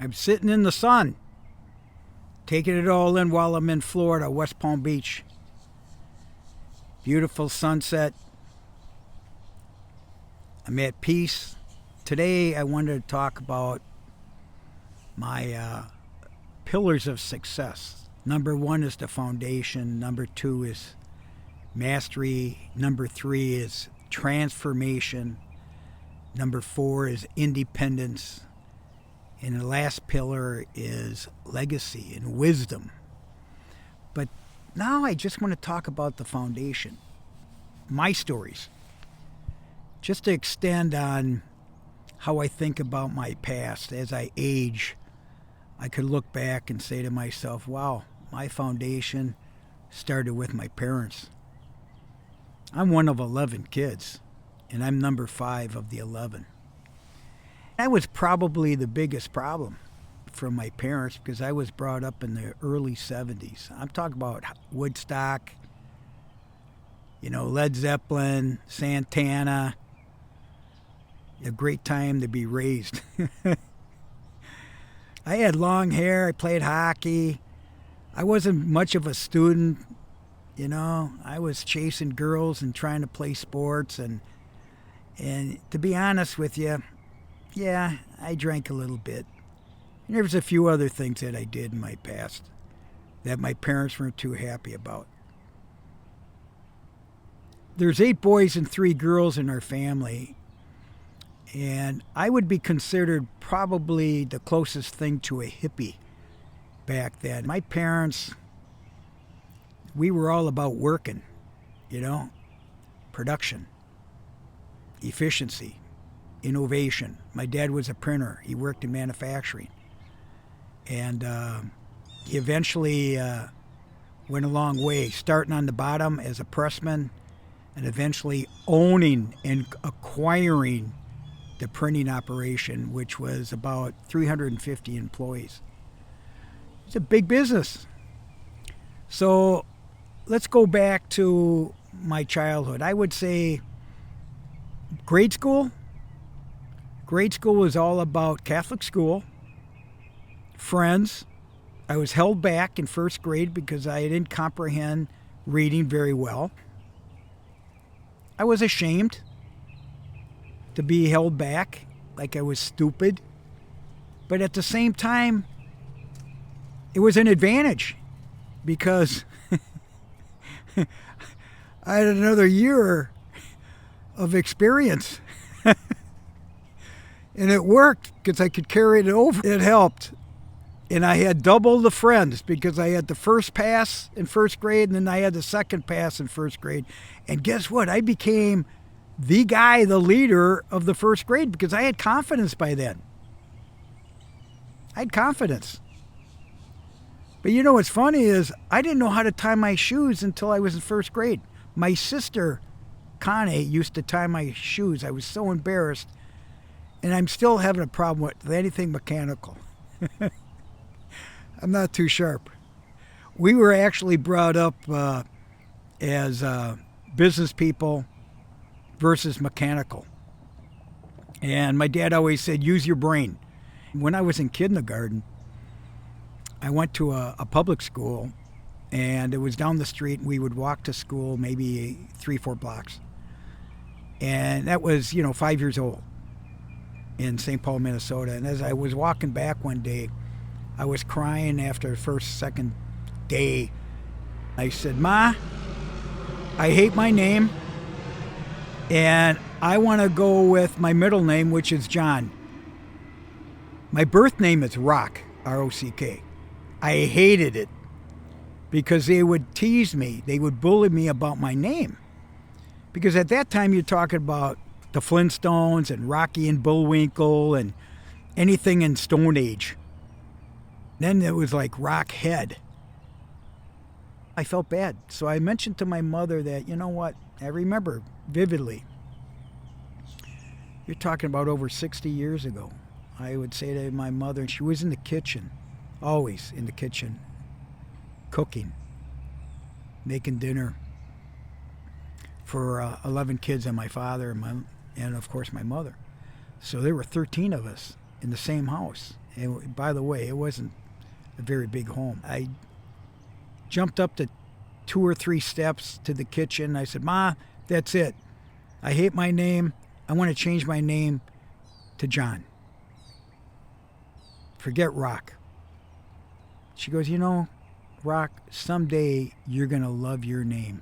I'm sitting in the sun, taking it all in while I'm in Florida, West Palm Beach. Beautiful sunset. I'm at peace. Today I wanted to talk about my pillars of success. Number one is the foundation. Number two is mastery. Number three is transformation. Number four is independence. And the last pillar is legacy and wisdom. But now I just want to talk about the foundation, my stories, just to extend on how I think about my past. As I age, I could look back and say to myself, wow, my foundation started with my parents. I'm one of 11 kids, and I'm number 5 of the 11. That was probably the biggest problem from my parents because I was brought up in the early 70s. I'm talking about Woodstock, Led Zeppelin, Santana. A great time to be raised. I had long hair. I played hockey. I wasn't much of a student. I was chasing girls and trying to play sports. And to be honest with you, yeah, I drank a little bit. And there was a few other things that I did in my past that my parents weren't too happy about. There's 8 boys and 3 girls in our family. And I would be considered probably the closest thing to a hippie back then. My parents, we were all about working, production, efficiency, innovation. My dad was a printer. He worked in manufacturing. And he eventually went a long way, starting on the bottom as a pressman and eventually owning and acquiring the printing operation, which was about 350 employees. It's a big business. So let's go back to my childhood. I would say grade school. Grade school was all about Catholic school, friends. I was held back in first grade because I didn't comprehend reading very well. I was ashamed to be held back, like I was stupid. But at the same time, it was an advantage because I had another year of experience. And it worked because I could carry it over. It helped. And I had double the friends because I had the first pass in first grade and then I had the second pass in first grade. And guess what? I became the guy, the leader of the first grade because I had confidence by then. I had confidence. But what's funny is I didn't know how to tie my shoes until I was in first grade. My sister, Connie, used to tie my shoes. I was so embarrassed. And I'm still having a problem with anything mechanical. I'm not too sharp. We were actually brought up as business people versus mechanical. And my dad always said, use your brain. When I was in kindergarten, I went to a public school, and it was down the street, and we would walk to school maybe 3-4 blocks. And that was, 5 years old in St. Paul, Minnesota. And as I was walking back one day, I was crying after the second day. I said, Ma, I hate my name. And I want to go with my middle name, which is John. My birth name is Rock, R-O-C-K. I hated it because they would tease me. They would bully me about my name. Because at that time, you're talking about the Flintstones and Rocky and Bullwinkle and anything in Stone Age. Then it was like Rockhead. I felt bad. So I mentioned to my mother that, I remember vividly. You're talking about over 60 years ago. I would say to my mother, and she was in the kitchen, always in the kitchen, cooking, making dinner for 11 kids and my father and of course my mother. So there were 13 of us in the same house. And by the way, it wasn't a very big home. I jumped up the 2 or 3 steps to the kitchen. I said, "Ma, that's it. I hate my name. I want to change my name to John. Forget Rock." She goes, "You know, Rock, someday you're going to love your name."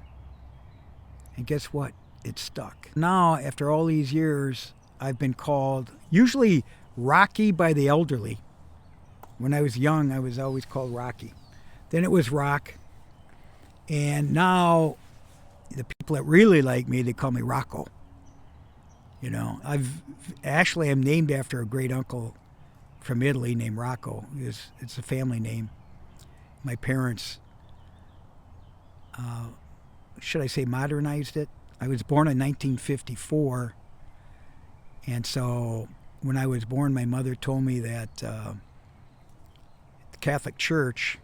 And guess what? It stuck. Now, after all these years, I've been called, usually Rocky by the elderly. When I was young, I was always called Rocky. Then it was Rock. And now the people that really like me, they call me Rocco. You know, I'm named after a great uncle from Italy named Rocco. It's a family name. My parents, should I say, modernized it. I was born in 1954. And so when I was born, my mother told me that the Catholic Church,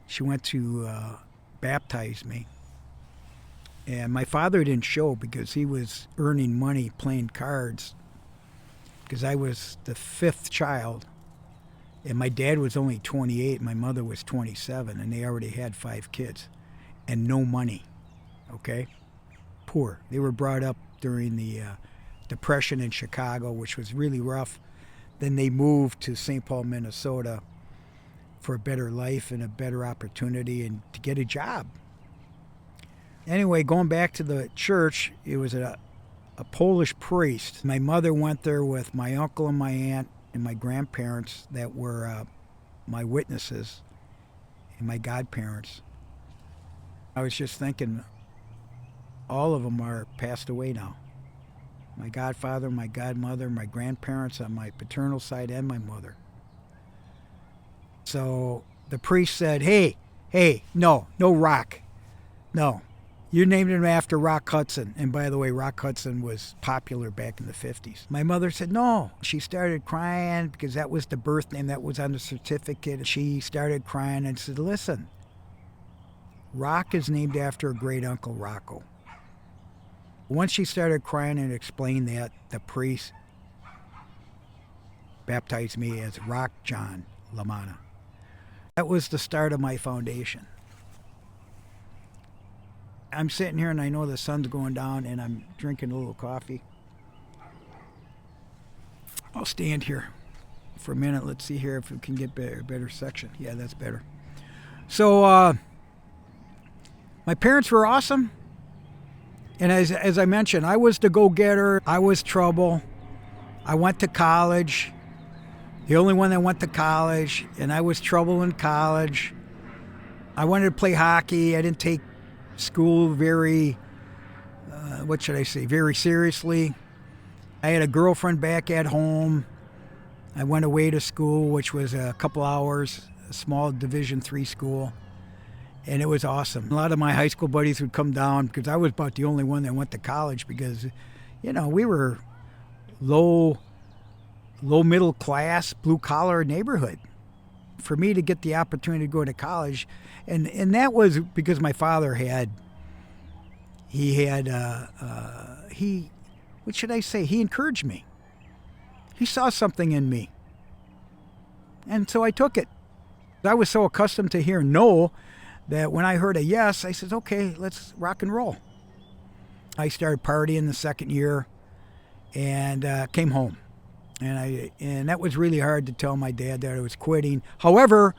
she went to baptize me. And my father didn't show because he was earning money playing cards, because I was the 5th child. And my dad was only 28, my mother was 27, and they already had 5 kids and no money, okay? Poor. They were brought up during the Depression in Chicago, which was really rough. Then they moved to St. Paul, Minnesota for a better life and a better opportunity and to get a job. Anyway, going back to the church, it was a Polish priest. My mother went there with my uncle and my aunt and my grandparents that were my witnesses and my godparents. I was just thinking, all of them are passed away now. My godfather, my godmother, my grandparents on my paternal side, and my mother. So the priest said, hey, no Rock. No. You named him after Rock Hudson. And by the way, Rock Hudson was popular back in the 50s. My mother said no. She started crying because that was the birth name that was on the certificate. She started crying and said, "Listen, Rock is named after a great uncle, Rocco." Once she started crying and explained that, the priest baptized me as Rock John LaManna. That was the start of my foundation. I'm sitting here and I know the sun's going down and I'm drinking a little coffee. I'll stand here for a minute. Let's see here if we can get a better section. Yeah, that's better. So my parents were awesome. And as I mentioned, I was the go-getter. I was trouble. I went to college. The only one that went to college. And I was trouble in college. I wanted to play hockey. I didn't take school very seriously. I had a girlfriend back at home. I went away to school, which was a couple hours, a small Division III school. And it was awesome. A lot of my high school buddies would come down because I was about the only one that went to college because, you know, we were low middle class, blue collar neighborhood. For me to get the opportunity to go to college, and that was because my father he encouraged me. He saw something in me. And so I took it. I was so accustomed to hear no that when I heard a yes, I said, okay, let's rock and roll. I started partying the second year and came home. And that was really hard to tell my dad that I was quitting. However,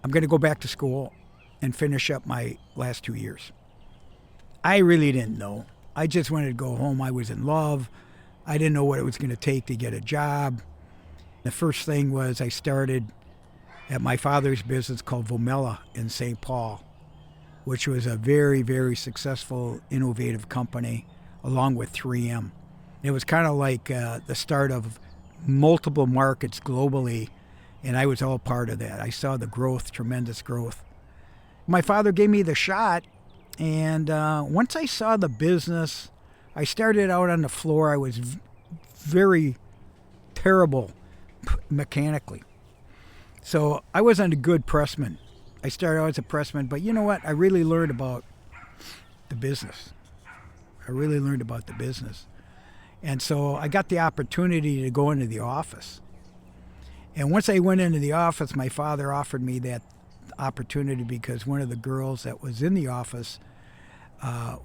I'm going to go back to school and finish up my last 2 years. I really didn't know. I just wanted to go home. I was in love. I didn't know what it was going to take to get a job. The first thing was I started at my father's business called Vomella in St. Paul, which was a very, very successful, innovative company, along with 3M. It was kind of like the start of multiple markets globally, and I was all part of that. I saw the growth, tremendous growth. My father gave me the shot, and once I saw the business, I started out on the floor. I was very terrible mechanically. So I wasn't a good pressman. I started out as a pressman, but you know what? I really learned about the business. And so I got the opportunity to go into the office. And once I went into the office, my father offered me that opportunity because one of the girls that was in the office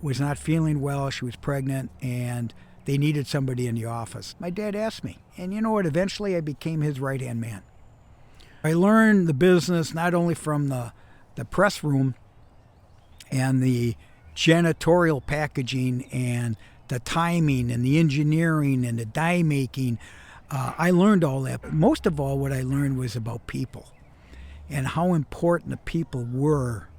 was not feeling well. She was pregnant, and they needed somebody in the office. My dad asked me. And you know what? Eventually, I became his right-hand man. I learned the business not only from the press room and the janitorial packaging and the timing and the engineering and the die making. I learned all that. But most of all, what I learned was about people and how important the people were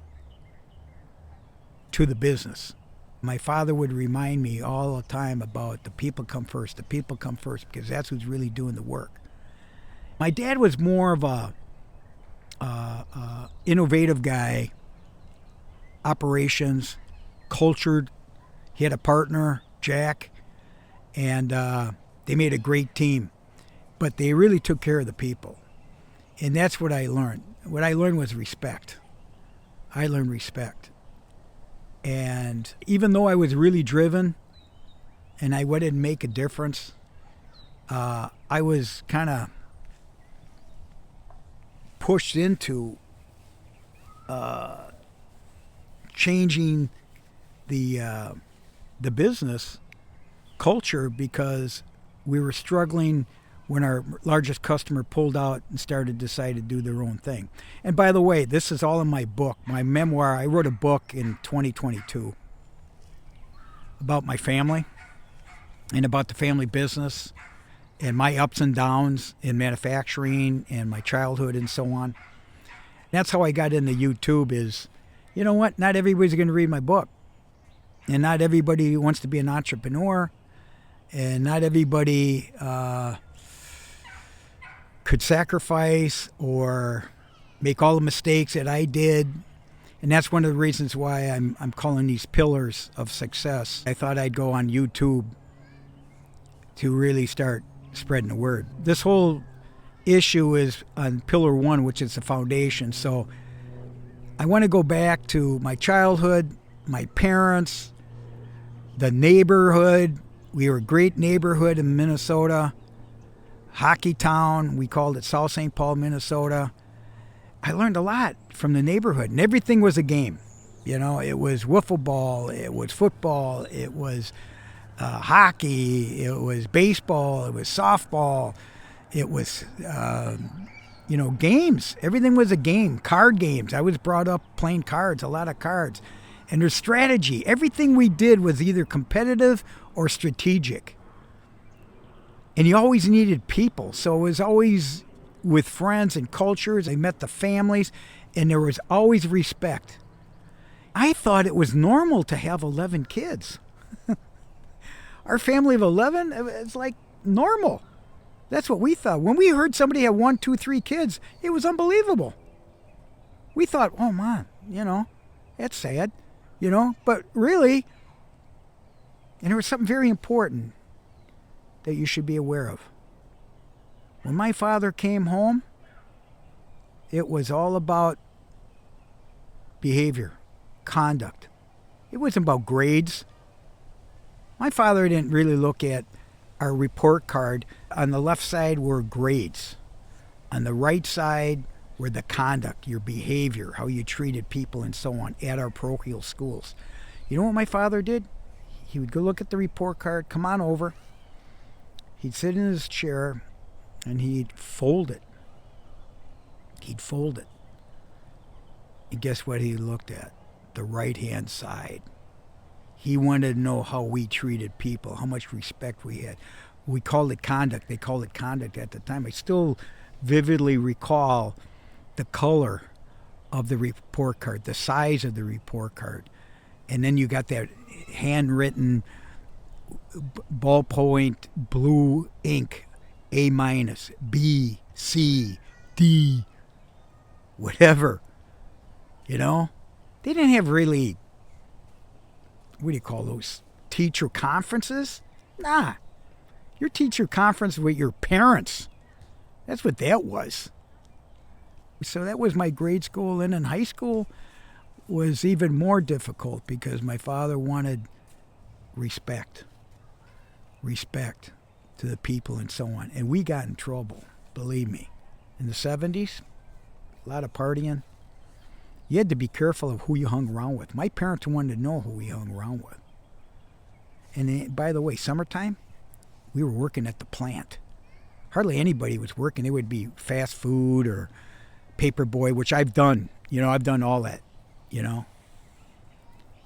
to the business. My father would remind me all the time about the people come first, because that's who's really doing the work. My dad was more of a innovative guy, operations, cultured. He had a partner, Jack, and they made a great team. But they really took care of the people. And that's what I learned. What I learned was respect. I learned respect. And even though I was really driven and I wanted to make a difference, I was kind of pushed into changing the business culture because we were struggling when our largest customer pulled out and decided to do their own thing. And by the way, this is all in my book, my memoir. I wrote a book in 2022 about my family and about the family business and my ups and downs in manufacturing and my childhood and so on. That's how I got into YouTube is, you know what, not everybody's going to read my book. And not everybody wants to be an entrepreneur. And not everybody could sacrifice or make all the mistakes that I did. And that's one of the reasons why I'm calling these pillars of success. I thought I'd go on YouTube to really start spreading the word. This whole issue is on pillar one, which is the foundation. So I want to go back to my childhood, my parents, the neighborhood. We were a great neighborhood in Minnesota. Hockey town, we called it South St. Paul, Minnesota. I learned a lot from the neighborhood, and everything was a game. You know, it was wiffle ball, it was football, it was hockey, it was baseball, it was softball, it was, games. Everything was a game, card games. I was brought up playing cards, a lot of cards. And there's strategy. Everything we did was either competitive or strategic. And you always needed people. So it was always with friends and cultures. I met the families, and there was always respect. I thought it was normal to have 11 kids. Our family of 11, it's like normal. That's what we thought. When we heard somebody had 1, 2, 3 kids, it was unbelievable. We thought, oh, man, that's sad, But really, and there was something very important that you should be aware of. When my father came home, it was all about behavior, conduct. It wasn't about grades. My father didn't really look at our report card. On the left side were grades. On the right side were the conduct, your behavior, how you treated people and so on at our parochial schools. You know what my father did? He would go look at the report card, come on over. He'd sit in his chair and he'd fold it. He'd fold it. And guess what he looked at? The right-hand side. He wanted to know how we treated people, how much respect we had. We called it conduct. They called it conduct at the time. I still vividly recall the color of the report card, the size of the report card. And then you got that handwritten ballpoint blue ink, A-, B, C, D, whatever. They didn't have really, what do you call those, teacher conferences? Nah. Your teacher conference with your parents. That's what that was. So that was my grade school. And in high school was even more difficult because my father wanted respect. respect to the people and so on. And we got in trouble, believe me. In the 70s, a lot of partying. You had to be careful of who you hung around with. My parents wanted to know who we hung around with. And by the way, summertime, we were working at the plant. Hardly anybody was working. It would be fast food or paper boy, which I've done. I've done all that,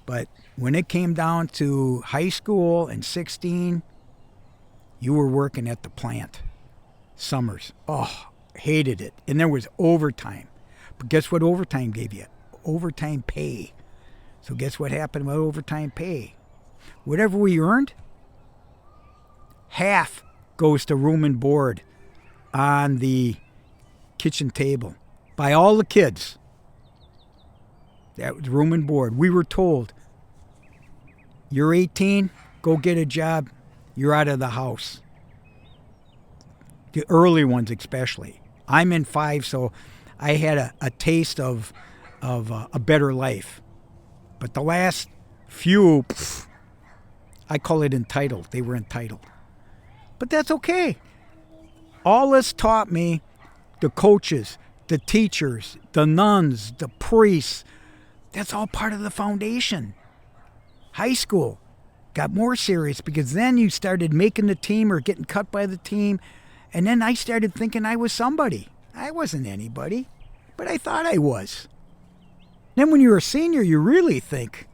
But when it came down to high school and 16, you were working at the plant. Summers. Oh, hated it. And there was overtime. But guess what overtime gave you? Overtime pay. So guess what happened with overtime pay? Whatever we earned, half goes to room and board on the kitchen table by all the kids. That was room and board. We were told, you're 18, go get a job, you're out of the house. The early ones especially. I'm in 5, so I had a taste of a better life. But the last few, I call it entitled. They were entitled. But that's okay. All this taught me, the coaches, the teachers, the nuns, the priests, that's all part of the foundation. High school got more serious because then you started making the team or getting cut by the team. And then I started thinking I was somebody. I wasn't anybody, but I thought I was. Then when you're a senior, you really think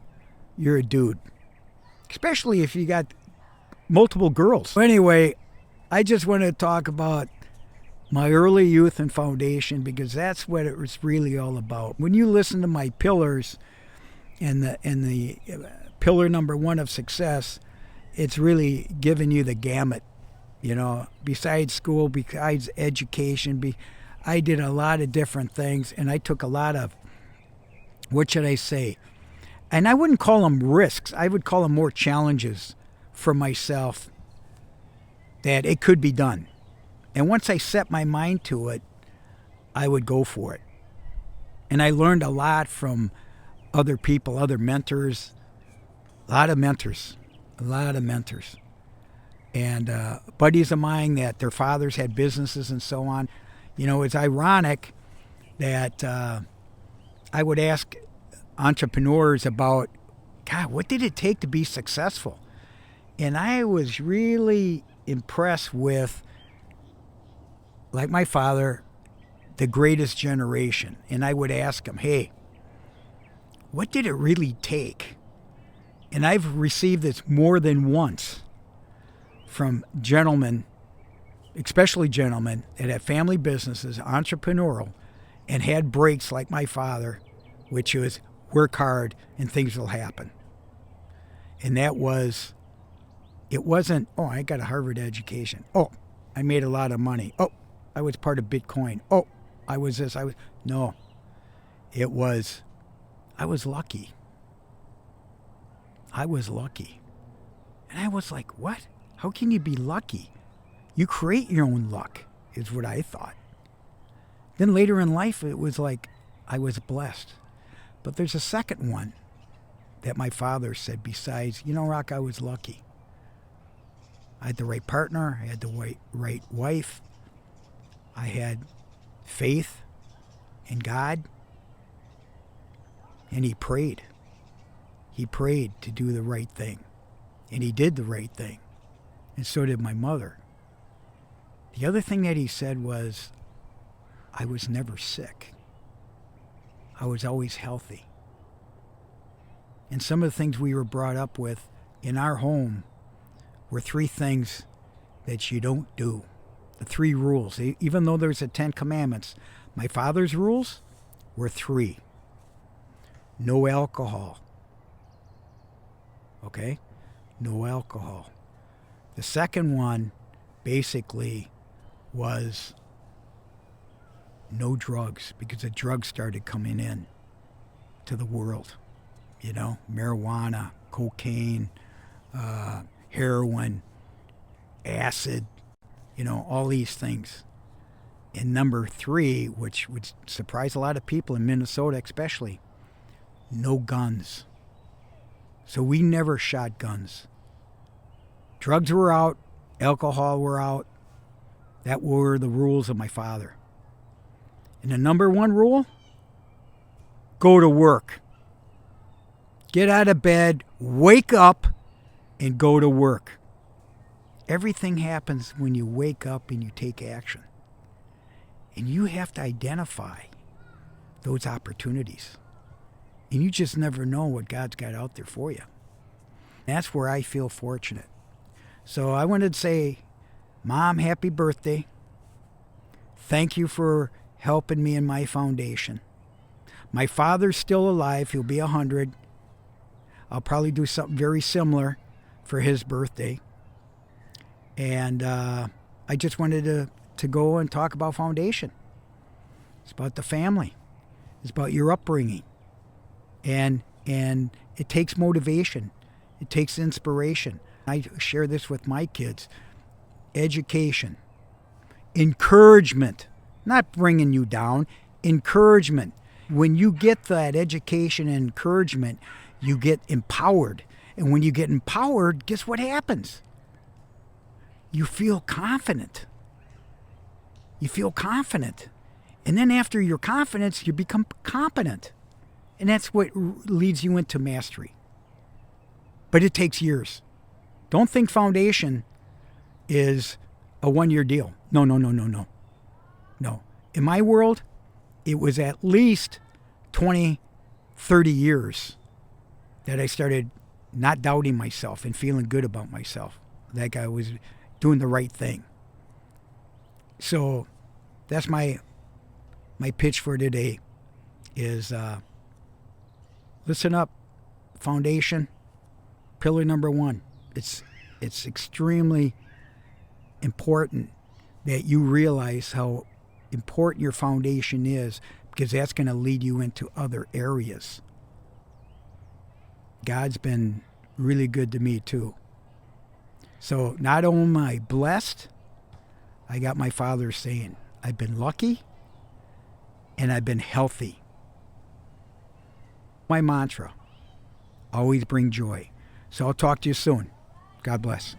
you're a dude, especially if you got multiple girls. Anyway, I just want to talk about my early youth and foundation because that's what it was really all about. When you listen to my pillars and the pillar number 1 of success, it's really giving you the gamut. Besides school, besides education, I did a lot of different things, and I took a lot of, what should I say? And I wouldn't call them risks. I would call them more challenges for myself that it could be done. And once I set my mind to it, I would go for it. And I learned a lot from other people, other mentors, a lot of mentors. And buddies of mine that their fathers had businesses and so on. It's ironic that I would ask entrepreneurs about, God, what did it take to be successful? And I was really impressed with, like my father, the greatest generation. And I would ask him, hey, what did it really take? And I've received this more than once from gentlemen, especially gentlemen that have family businesses, entrepreneurial, and had breaks like my father, which was work hard and things will happen. And it wasn't, oh, I got a Harvard education. Oh, I made a lot of money. Oh, I was part of Bitcoin. Oh, I was this, no. It was, I was lucky. And I was like, what? How can you be lucky? You create your own luck, is what I thought. Then later in life, it was like I was blessed. But there's a second one that my father said besides, Rock, I was lucky. I had the right partner. I had the right wife. I had faith in God. And he prayed. He prayed to do the right thing. And he did the right thing. And so did my mother. The other thing that he said was, I was never sick. I was always healthy. And some of the things we were brought up with in our home were 3 things that you don't do. The 3 rules. Even though there's the 10 commandments, my father's rules were 3. No alcohol. Okay? No alcohol. The second one basically was no drugs, because the drugs started coming in to the world. Marijuana, cocaine, heroin, acid, all these things. And number 3, which would surprise a lot of people in Minnesota especially, no guns. So we never shot guns. Drugs were out, alcohol were out. That were the rules of my father. And the number one rule, go to work. Get out of bed, wake up, and go to work. Everything happens when you wake up and you take action. And you have to identify those opportunities. And you just never know what God's got out there for you. That's where I feel fortunate. So I wanted to say, Mom, happy birthday. Thank you for helping me in my foundation. My father's still alive. He'll be 100. I'll probably do something very similar for his birthday. And I just wanted to go and talk about foundation. It's about the family. It's about your upbringing. And it takes motivation. It takes inspiration. I share this with my kids. Education. Encouragement. Not bringing you down. Encouragement. When you get that education and encouragement, you get empowered. And when you get empowered, guess what happens? You feel confident. You feel confident. And then after your confidence, you become competent. And that's what leads you into mastery. But it takes years. Don't think foundation is a one-year deal. No. No. In my world, it was at least 20, 30 years that I started not doubting myself and feeling good about myself. Like I was doing the right thing. So that's my pitch for today is listen up, foundation, pillar number one. It's extremely important that you realize how important your foundation is, because that's going to lead you into other areas. God's been really good to me too. So not only am I blessed, I got my father saying, I've been lucky and I've been healthy. My mantra, always bring joy. So I'll talk to you soon. God bless.